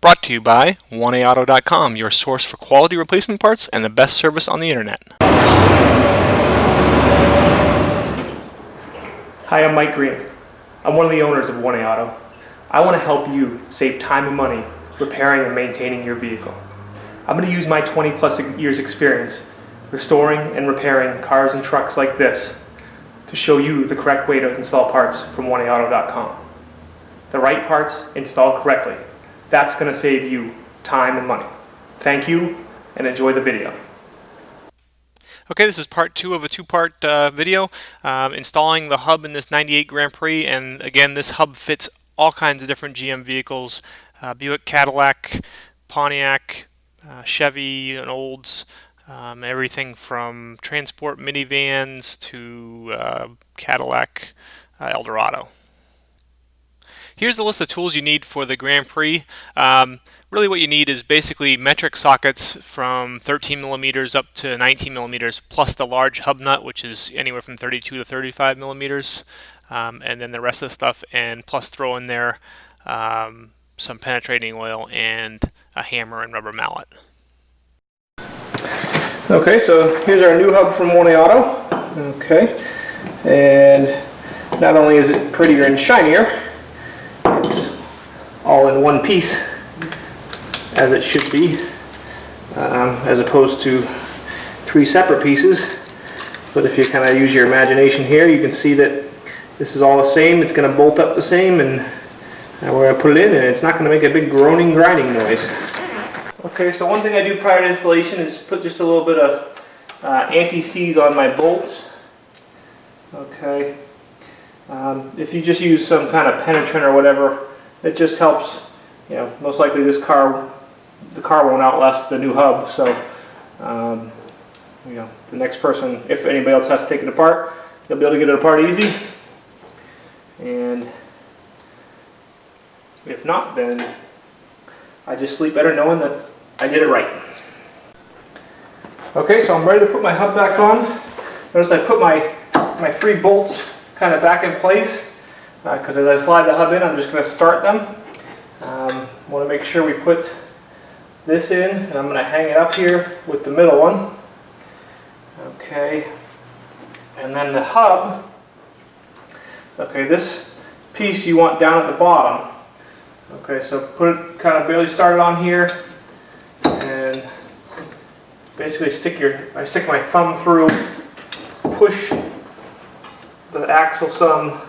Brought to you by 1AAuto.com, your source for quality replacement parts and the best service on the internet. Hi, I'm Mike Green. I'm one of the owners of 1A Auto. I want to help you save time and money repairing and maintaining your vehicle. I'm going to use my 20 plus years experience restoring and repairing cars and trucks like this to show you the correct way to install parts from 1AAuto.com. The right parts installed correctly. That's going to save you time and money. Thank you and enjoy the video. Okay, this is part 2 of a 2-part video installing the hub in this 98 Grand Prix, and again this hub fits all kinds of different GM vehicles, Buick, Cadillac, Pontiac, Chevy and Olds, everything from transport minivans to Cadillac Eldorado. Here's the list of tools you need for the Grand Prix. Really what you need is basically metric sockets from 13 millimeters up to 19 millimeters, plus the large hub nut, which is anywhere from 32 to 35 millimeters, and then the rest of the stuff, and plus throw in there some penetrating oil and a hammer and rubber mallet. Okay, so here's our new hub from 1A Auto. Okay, and not only is it prettier and shinier, it's all in one piece, as it should be, as opposed to 3 separate pieces. But if you kind of use your imagination here, you can see that this is all the same. It's going to bolt up the same, and we're going to put it in, and it's not going to make a big groaning, grinding noise. Okay, so one thing I do prior to installation is put just a little bit of anti-seize on my bolts. Okay. If you just use some kind of penetrant or whatever, it just helps. You know, most likely the car won't outlast the new hub, so you know, the next person, if anybody else has to take it apart, they'll be able to get it apart easy. And if not, then I just sleep better knowing that I did it right. Okay, so I'm ready to put my hub back on. Notice I put my 3 bolts kind of back in place, because as I slide the hub in, I'm just going to start them. Want to make sure we put this in, and I'm going to hang it up here with the middle one. Okay, and then the hub, okay, this piece you want down at the bottom. Okay, so put it kind of barely started on here, and basically I stick my thumb through, push the axle some,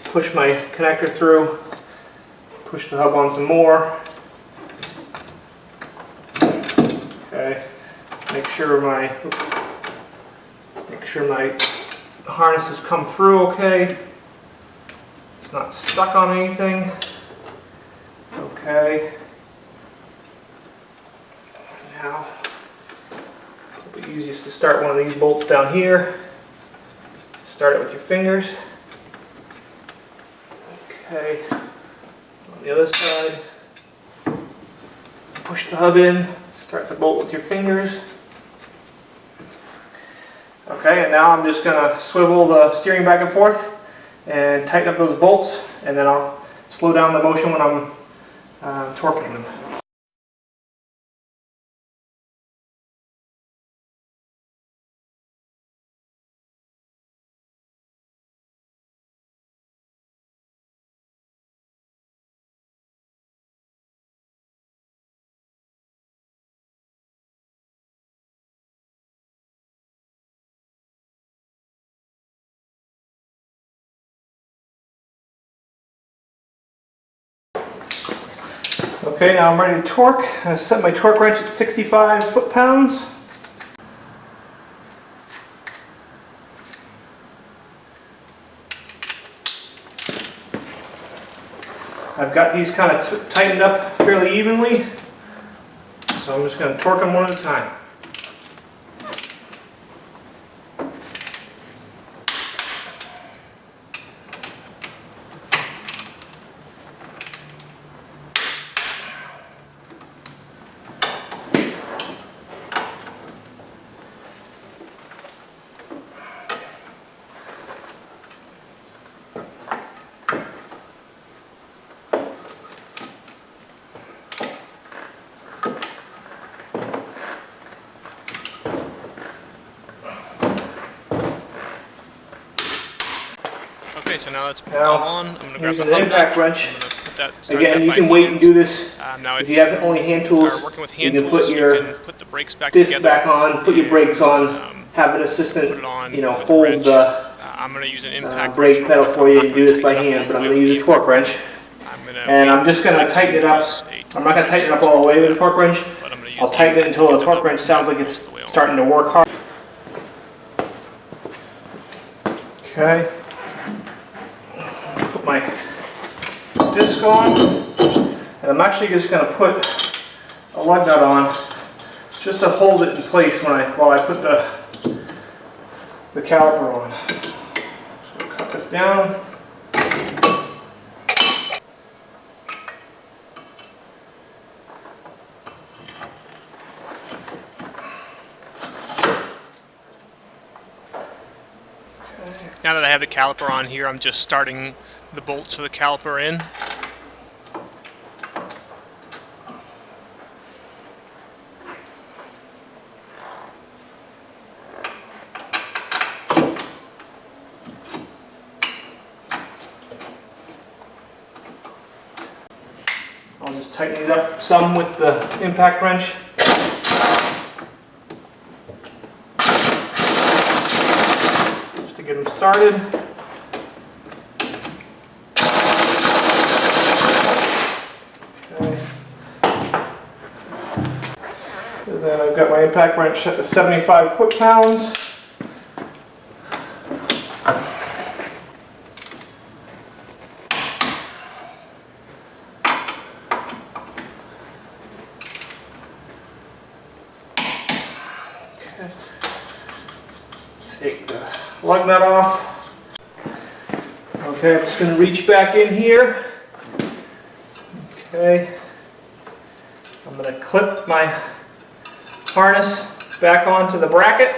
push my connector through, push the hub on some more. Okay, make sure my harnesses come through okay. It's not stuck on anything. Okay. Now, it'll be easiest to start one of these bolts down here. Start it with your fingers. Okay. On the other side, push the hub in. Start the bolt with your fingers. Okay, and now I'm just going to swivel the steering back and forth and tighten up those bolts, and then I'll slow down the motion when I'm torquing them. Okay, now I'm ready to torque. I set my torque wrench at 65 foot-pounds. I've got these kind of tightened up fairly evenly, so I'm just going to torque them one at a time. so now that's Now, all on. I'm going to grab here's the an hub impact nut. wrench. I'm going to put that, start Again, that you by can wait and hand. do this. Now If you have only hand tools, are working with you hand can put tools, you your can put the brakes back disc together. back on, put your brakes on, have an Put assistant, it on you know, with a hold wrench. the I'm going to use an impact brake wrench pedal real quick. for you I'm and not do gonna this by tighten it up hand, but all I'm the going way to with use a the torque wrench. And I'm just going to tighten it up. I'm not going to tighten it up all the way with a torque wrench. I'll tighten it until the torque wrench sounds like it's starting to work hard. Okay. Put my disc on. And I'm actually just going to put a lug nut on just to hold it in place while I put the caliper on. So cut this down. Now that I have the caliper on here, I'm just starting the bolts for the caliper in. I'll just tighten these up some with the impact wrench. Just to get them started. Okay. And then I've got my impact wrench set to 75 foot-pounds. Take the lug nut off. Okay, I'm just going to reach back in here. Okay. I'm going to clip my harness back onto the bracket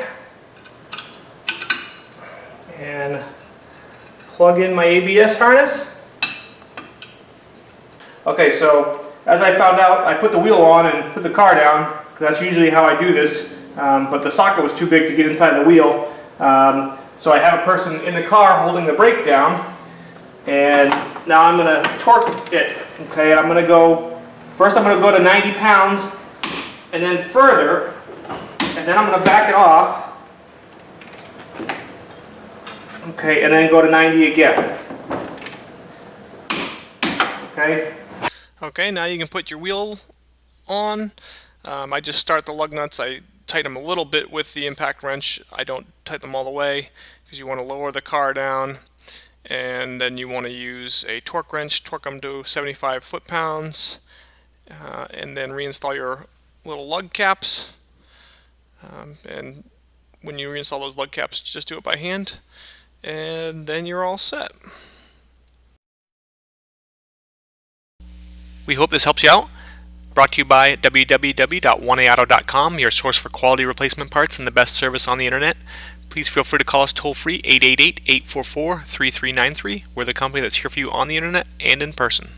and plug in my ABS harness. Okay, so as I found out, I put the wheel on and put the car down, because that's usually how I do this, but the socket was too big to get inside the wheel. So I have a person in the car holding the brake down, and now I'm going to torque it. Okay, first I'm going to go to 90 pounds, and then further, and then I'm going to back it off. Okay, and then go to 90 again. Okay. Okay, now you can put your wheel on. I just start the lug nuts. I tighten them a little bit with the impact wrench. I don't tighten them all the way because you want to lower the car down, and then you want to use a torque wrench, torque them to 75 foot-pounds, and then reinstall your little lug caps. And when you reinstall those lug caps, just do it by hand, and then you're all set. We hope this helps you out. Brought to you by www.oneauto.com, your source for quality replacement parts and the best service on the internet. Please feel free to call us toll-free 888-844-3393. We're the company that's here for you on the internet and in person.